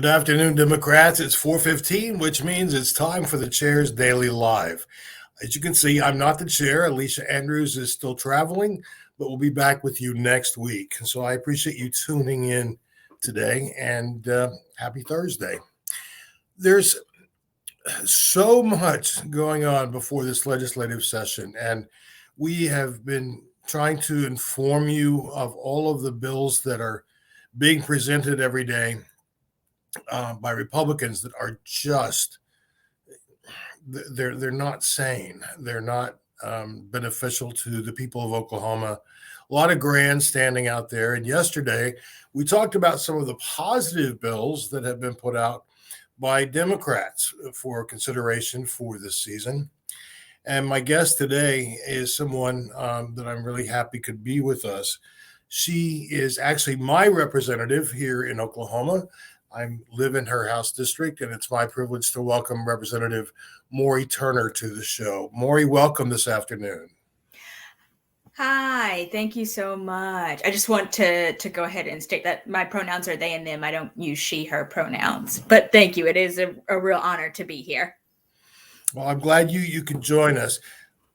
Good afternoon, Democrats. It's 4:15, which means it's time for the Chair's Daily Live. As you can see, I'm not the chair. Alicia Andrews is still traveling, but we'll be back with you next week. So I appreciate you tuning in today, and happy Thursday. There's so much going on before this legislative session, and we have been trying to inform you of all of the bills that are being presented every day by Republicans that are just they're not sane. They're not beneficial to the people of Oklahoma. A lot of grandstanding out there. And yesterday, we talked about some of the positive bills that have been put out by Democrats for consideration for this season. And my guest today is someone that I'm really happy could be with us. She is actually my representative here in Oklahoma. I live in her House district, and it's my privilege to welcome Representative Maury Turner to the show. Maury, welcome this afternoon. Hi, thank you so much. I just want to go ahead and state that my pronouns are they and them. I don't use she, her pronouns, but thank you. It is a real honor to be here. Well, I'm glad you could join us.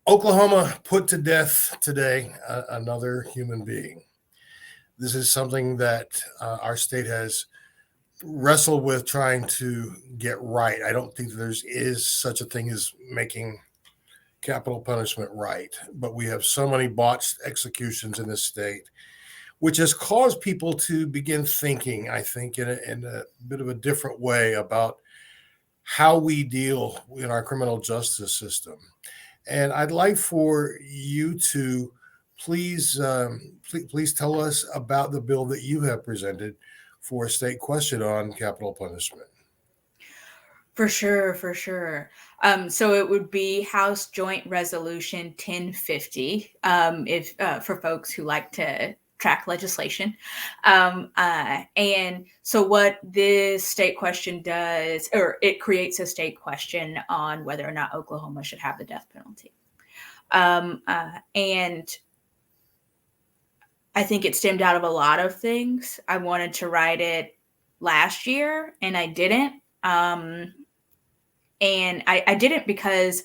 Oklahoma put to death today another human being. This is something that our state has wrestled with trying to get right. I don't think there is such a thing as making capital punishment right, but we have so many botched executions in this state, which has caused people to begin thinking, I think, in a bit of a different way about how we deal in our criminal justice system. And I'd like for you to please tell us about the bill that you have presented for a state question on capital punishment. For sure. So it would be House Joint Resolution 1050, if for folks who like to track legislation. And so what this state question does, or it creates a state question on whether or not Oklahoma should have the death penalty. And I think it stemmed out of a lot of things. I wanted to write it last year and I didn't. And I didn't because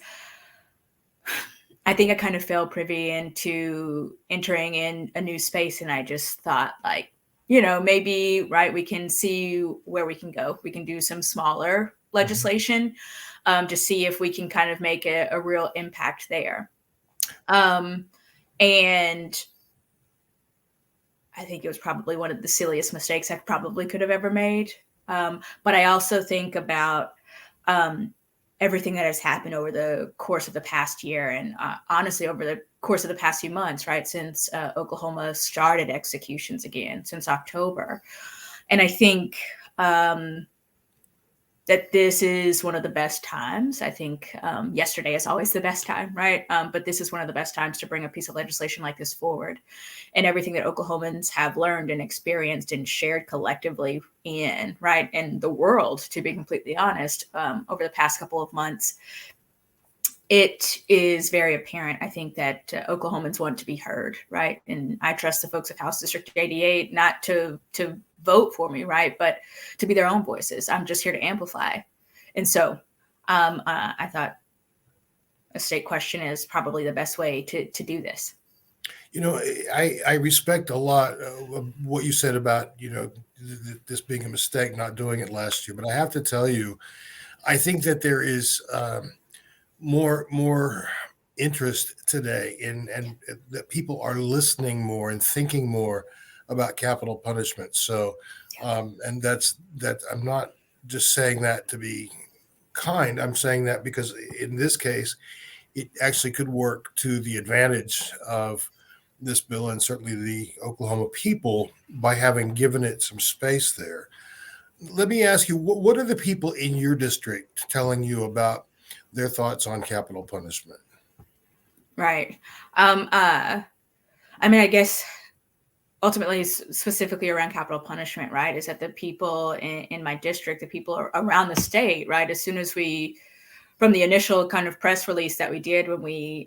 I think I kind of fell privy into entering in a new space. And I just thought maybe, right, we can see where we can go. We can do some smaller legislation to see if we can kind of make a real impact there. And I think it was probably one of the silliest mistakes I probably could have ever made. But I also think about everything that has happened over the course of the past year and honestly over the course of the past few months, right, since Oklahoma started executions again, since October. And I think that this is one of the best times. I think yesterday is always the best time, right? But this is one of the best times to bring a piece of legislation like this forward. And everything that Oklahomans have learned and experienced and shared collectively in the world, to be completely honest, over the past couple of months, it is very apparent, I think, that Oklahomans want to be heard, right? And I trust the folks of House District 88 not to vote for me, right, but to be their own voices. I'm just here to amplify. And so I thought a state question is probably the best way to do this. You know, I respect a lot of what you said about, this being a mistake, not doing it last year. But I have to tell you, I think that there is more interest today and that people are listening more and thinking more about capital punishment. So, and that I'm not just saying that to be kind. I'm saying that because in this case, it actually could work to the advantage of this bill and certainly the Oklahoma people by having given it some space there. Let me ask you, what are the people in your district telling you about their thoughts on capital punishment? Right. I mean, I guess ultimately, specifically around capital punishment, right, is that the people in my district, the people around the state, right, as soon as from the initial kind of press release that we did when we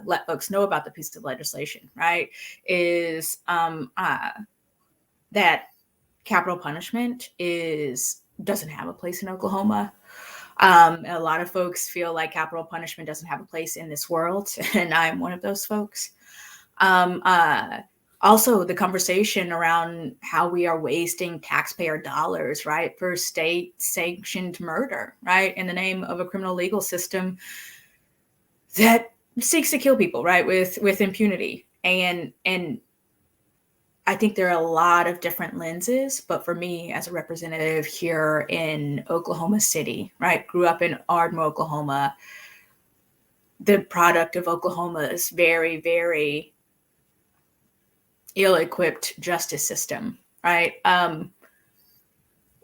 let folks know about the piece of legislation, right, is that capital punishment is doesn't have a place in Oklahoma. A lot of folks feel like capital punishment doesn't have a place in this world, and I'm one of those folks. Um, uh, Also, the conversation around how we are wasting taxpayer dollars, right, for state-sanctioned murder, right, in the name of a criminal legal system that seeks to kill people, right, with impunity. And I think there are a lot of different lenses, but for me, as a representative here in Oklahoma City, right, grew up in Ardmore, Oklahoma, the product of Oklahoma's very, very ill-equipped justice system, right?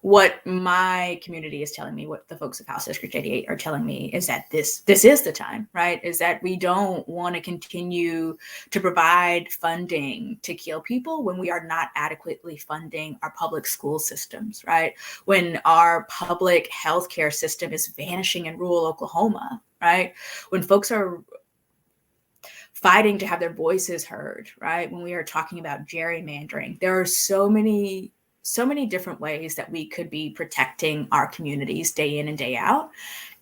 What my community is telling me, what the folks of House District 88 are telling me, is that this is the time, right? Is that we don't want to continue to provide funding to kill people when we are not adequately funding our public school systems, right? When our public healthcare system is vanishing in rural Oklahoma, right? When folks are fighting to have their voices heard, right? When we are talking about gerrymandering, there are so many different ways that we could be protecting our communities day in and day out.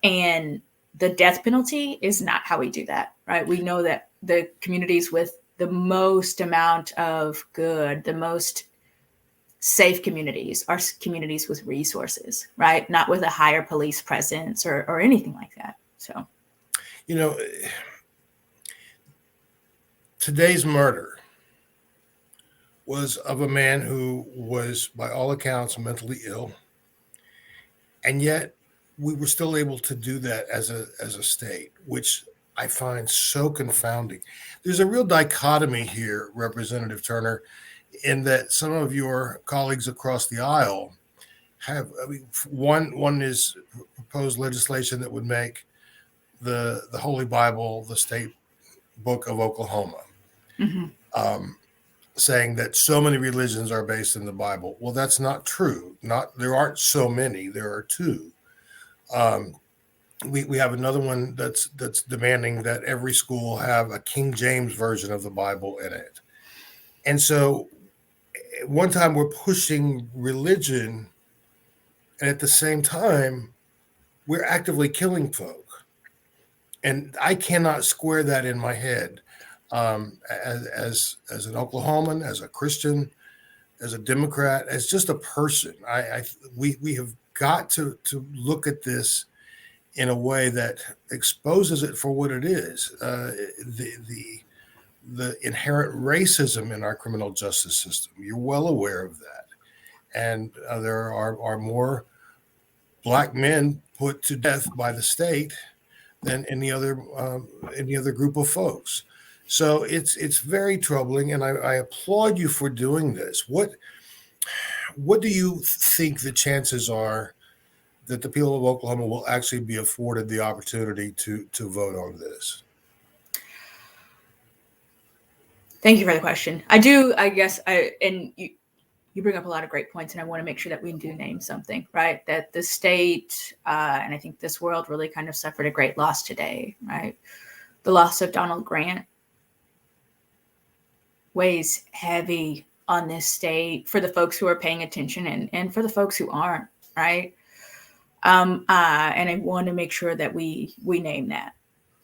And the death penalty is not how we do that, right? We know that the communities with the most amount of good, the most safe communities are communities with resources, right? Not with a higher police presence or anything like that. So, You know, today's murder was of a man who was, by all accounts, mentally ill, and yet we were still able to do that as a state, which I find so confounding. There's a real dichotomy here, Representative Turner, in that some of your colleagues across the aisle have. I mean, one is proposed legislation that would make the Holy Bible the state book of Oklahoma. mm-hmm. Saying that so many religions are based in the Bible. Well, that's not true. Not there aren't so many. There are two. We have another one that's demanding that every school have a King James version of the Bible in it. And so, one time we're pushing religion, and at the same time, we're actively killing folk. And I cannot square that in my head. As an Oklahoman, as a Christian, as a Democrat, as just a person, we have got to look at this in a way that exposes it for what it is. The inherent racism in our criminal justice system. You're well aware of that, and there are more black men put to death by the state than any other group of folks. So it's very troubling, and I applaud you for doing this. What do you think the chances are that the people of Oklahoma will actually be afforded the opportunity to vote on this? Thank you for the question. And you bring up a lot of great points, and I want to make sure that we do name something, right? That the state, and I think this world really kind of suffered a great loss today, right? The loss of Donald Grant weighs heavy on this state for the folks who are paying attention and for the folks who aren't, right? And I want to make sure that we name that.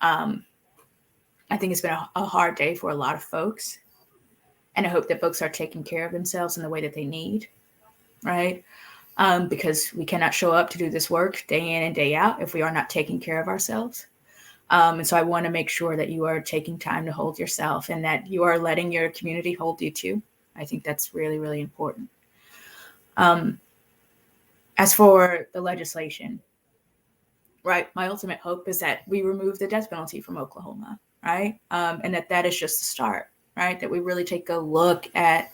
I think it's been a hard day for a lot of folks. And I hope that folks are taking care of themselves in the way that they need, right? Because we cannot show up to do this work day in and day out if we are not taking care of ourselves. And so I want to make sure that you are taking time to hold yourself and that you are letting your community hold you too. I think that's really, really important. As for the legislation, right, my ultimate hope is that we remove the death penalty from Oklahoma, right? And that is just the start, right? That we really take a look at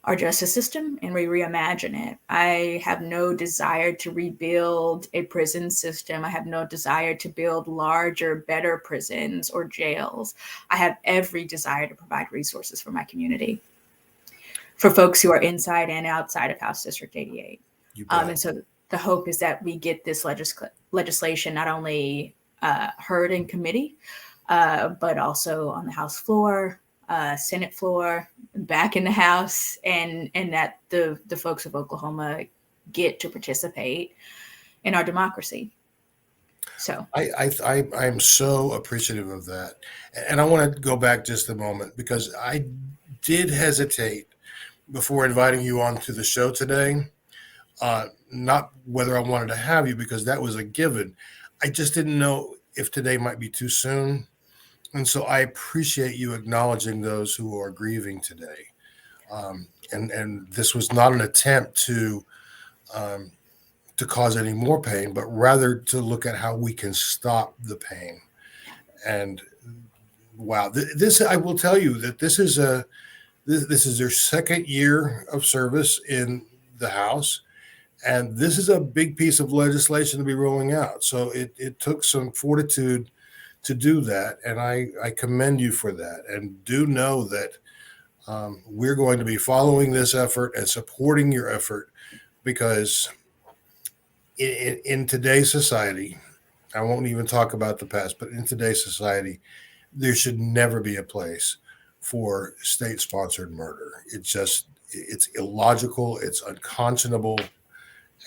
our justice system and we reimagine it. I have no desire to rebuild a prison system. I have no desire to build larger, better prisons or jails. I have every desire to provide resources for my community, for folks who are inside and outside of House District 88. And so the hope is that we get this legislation not only heard in committee, but also on the House floor, Senate floor, back in the House, and that the folks of Oklahoma get to participate in our democracy. So I'm so appreciative of that, and I want to go back just a moment because I did hesitate before inviting you onto the show today. Not whether I wanted to have you because that was a given. I just didn't know if today might be too soon, and so I appreciate you acknowledging those who are grieving today. And this was not an attempt um, to cause any more pain, but rather to look at how we can stop the pain. And wow, this I will tell you that this is their second year of service in the House, and this is a big piece of legislation to be rolling out. So it took some fortitude to do that, and I commend you for that. And do know that we're going to be following this effort and supporting your effort because in today's society, I won't even talk about the past, but in today's society, there should never be a place for state-sponsored murder. It's illogical, it's unconscionable,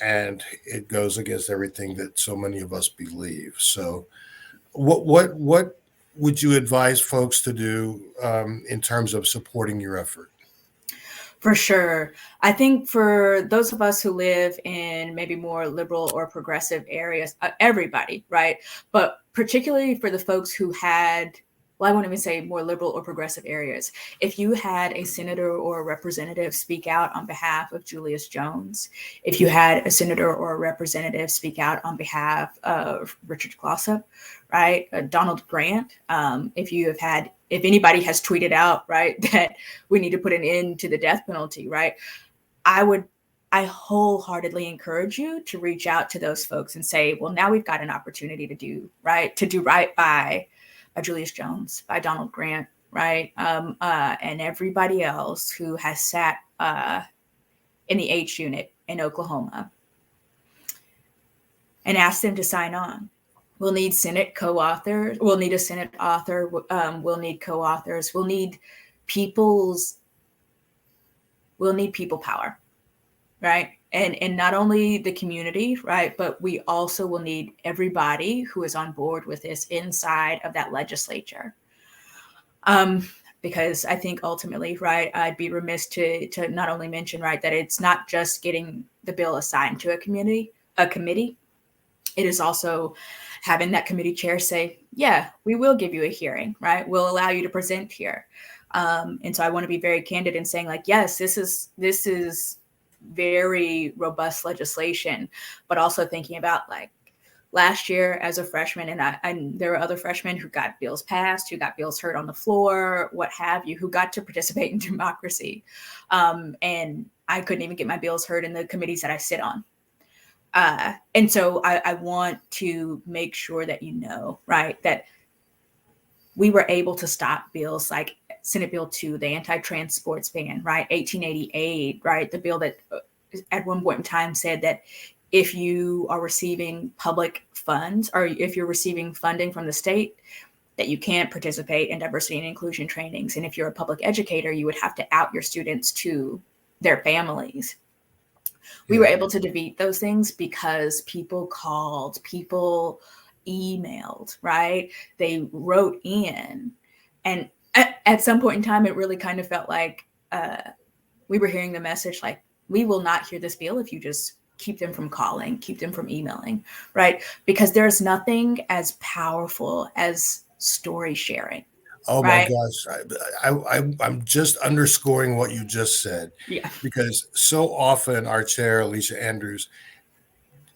and it goes against everything that so many of us believe. So, what would you advise folks to do in terms of supporting your effort? for sure. I think for those of us who live in maybe more liberal or progressive areas, everybody, right? But particularly for the folks who had, well, I won't even say more liberal or progressive areas. If you had a senator or a representative speak out on behalf of Julius Jones, if you had a senator or a representative speak out on behalf of Richard Glossop, right? Donald Grant, if anybody has tweeted out, right, that we need to put an end to the death penalty, right? I wholeheartedly encourage you to reach out to those folks and say, well, now we've got an opportunity to do right by Julius Jones, by Donald Grant, right? And everybody else who has sat in the H unit in Oklahoma, and ask them to sign on. We'll need Senate co-authors. We'll need a Senate author. We'll need co-authors. We'll need people power, right? And not only the community, right? But we also will need everybody who is on board with this inside of that legislature. Because I think ultimately, right, I'd be remiss to not only mention, right, that it's not just getting the bill assigned to a committee. It is also having that committee chair say, yeah, we will give you a hearing, right? We'll allow you to present here. And so I want to be very candid in saying, like, yes, this is very robust legislation, but also thinking about, like, last year as a freshman, and there were other freshmen who got bills passed, who got bills heard on the floor, what have you, who got to participate in democracy. And I couldn't even get my bills heard in the committees that I sit on. And so I want to make sure that you know, right, that we were able to stop bills like Senate Bill 2, the anti-trans sports ban, right, 1888, right, the bill that at one point in time said that if you are receiving public funds or if you're receiving funding from the state, that you can't participate in diversity and inclusion trainings. And if you're a public educator, you would have to out your students to their families. We were able to defeat those things because people called, people emailed, right? They wrote in. And at some point in time, it really kind of felt like we were hearing the message, like, we will not hear this bill if you just keep them from calling, keep them from emailing, right? Because there's nothing as powerful as story sharing. Oh my Right? gosh. I'm just underscoring what you just said. Yeah. Because so often our chair, Alicia Andrews,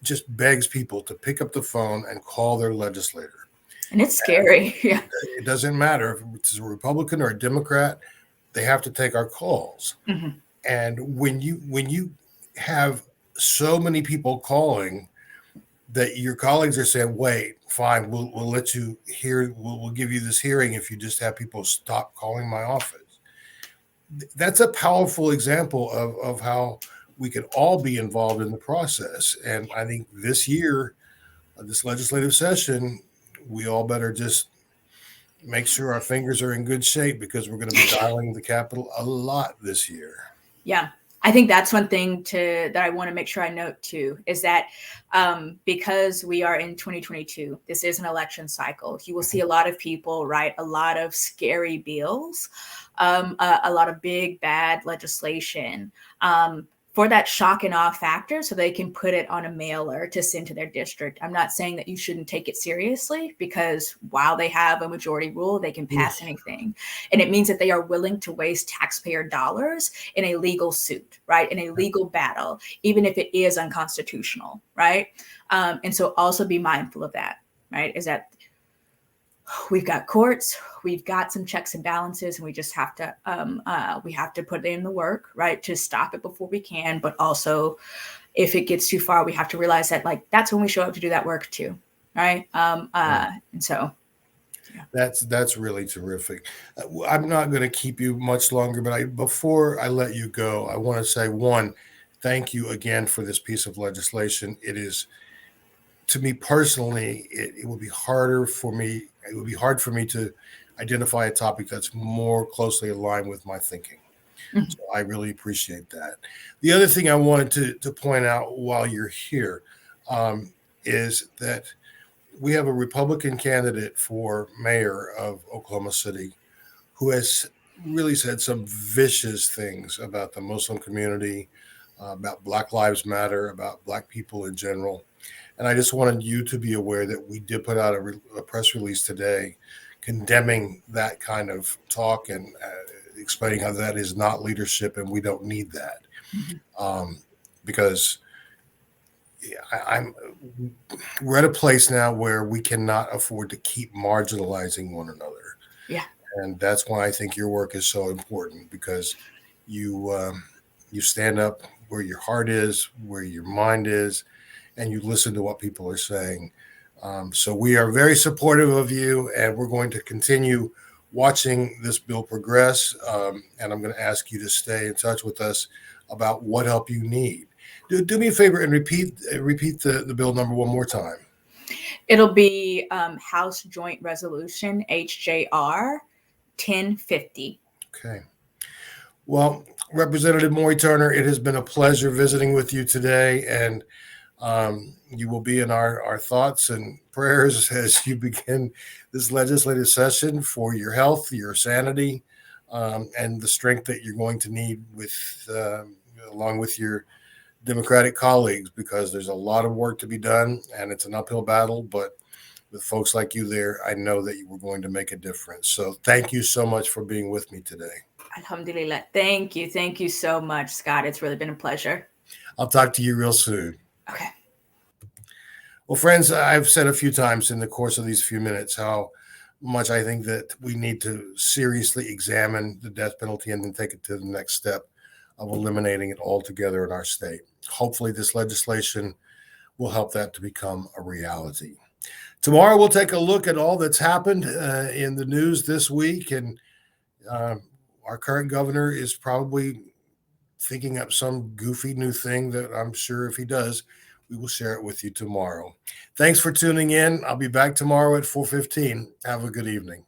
just begs people to pick up the phone and call their legislator. And it's scary. Yeah. It doesn't matter if it's a Republican or a Democrat, they have to take our calls. Mm-hmm. And when you have so many people calling that your colleagues are saying, wait, fine, we'll let you hear, we'll give you this hearing if you just have people stop calling my office. That's a powerful example of how we could all be involved in the process. And I think this year, this legislative session, we all better just make sure our fingers are in good shape because we're going to be dialing the Capitol a lot this year. Yeah. I think that's one thing that I want to make sure I note too, is that because we are in 2022, this is an election cycle. You will see a lot of people write a lot of scary bills, a lot of big bad legislation, for that shock and awe factor, so they can put it on a mailer to send to their district. I'm not saying that you shouldn't take it seriously, because while they have a majority rule, they can pass anything. And it means that they are willing to waste taxpayer dollars in a legal suit, right? In a legal battle, even if it is unconstitutional, right? And so also be mindful of that, right? Is that we've got courts, we've got some checks and balances, and we just have to put in the work, right, to stop it before we can. But also, if it gets too far, we have to realize that, like, that's when we show up to do that work too, right? And so that's really terrific. I'm not going to keep you much longer, but before I let you go, I want to say, one, thank you again for this piece of legislation. It is, to me personally, it would be harder for me. It would be hard for me to identify a topic that's more closely aligned with my thinking. So I really appreciate that. The other thing I wanted to point out while you're here is that we have a Republican candidate for mayor of Oklahoma City who has really said some vicious things about the Muslim community, about Black Lives Matter, about Black people in general. And I just wanted you to be aware that we did put out a press release today condemning that kind of talk and explaining how that is not leadership and we don't need that. Because we're at a place now where we cannot afford to keep marginalizing one another. Yeah. And that's why I think your work is so important, because you stand up where your heart is, where your mind is, and you listen to what people are saying. So we are very supportive of you, and we're going to continue watching this bill progress. And I'm going to ask you to stay in touch with us about what help you need. Do me a favor and repeat the bill number one more time. It'll be House Joint Resolution HJR 1050. Okay. Well, Representative Maury Turner, it has been a pleasure visiting with you today, and you will be in our thoughts and prayers as you begin this legislative session for your health, your sanity, and the strength that you're going to need along with your Democratic colleagues, because there's a lot of work to be done and it's an uphill battle. But with folks like you there, I know that you were going to make a difference. So thank you so much for being with me today. Alhamdulillah. Thank you. Thank you so much, Scott. It's really been a pleasure. I'll talk to you real soon. Okay. Well, friends, I've said a few times in the course of these few minutes how much I think that we need to seriously examine the death penalty and then take it to the next step of eliminating it altogether in our state. Hopefully, this legislation will help that to become a reality. Tomorrow, we'll take a look at all that's happened in the news this week. And our current governor is probably thinking up some goofy new thing that I'm sure if he does, we will share it with you tomorrow. Thanks for tuning in. I'll be back tomorrow at 4:15. Have a good evening.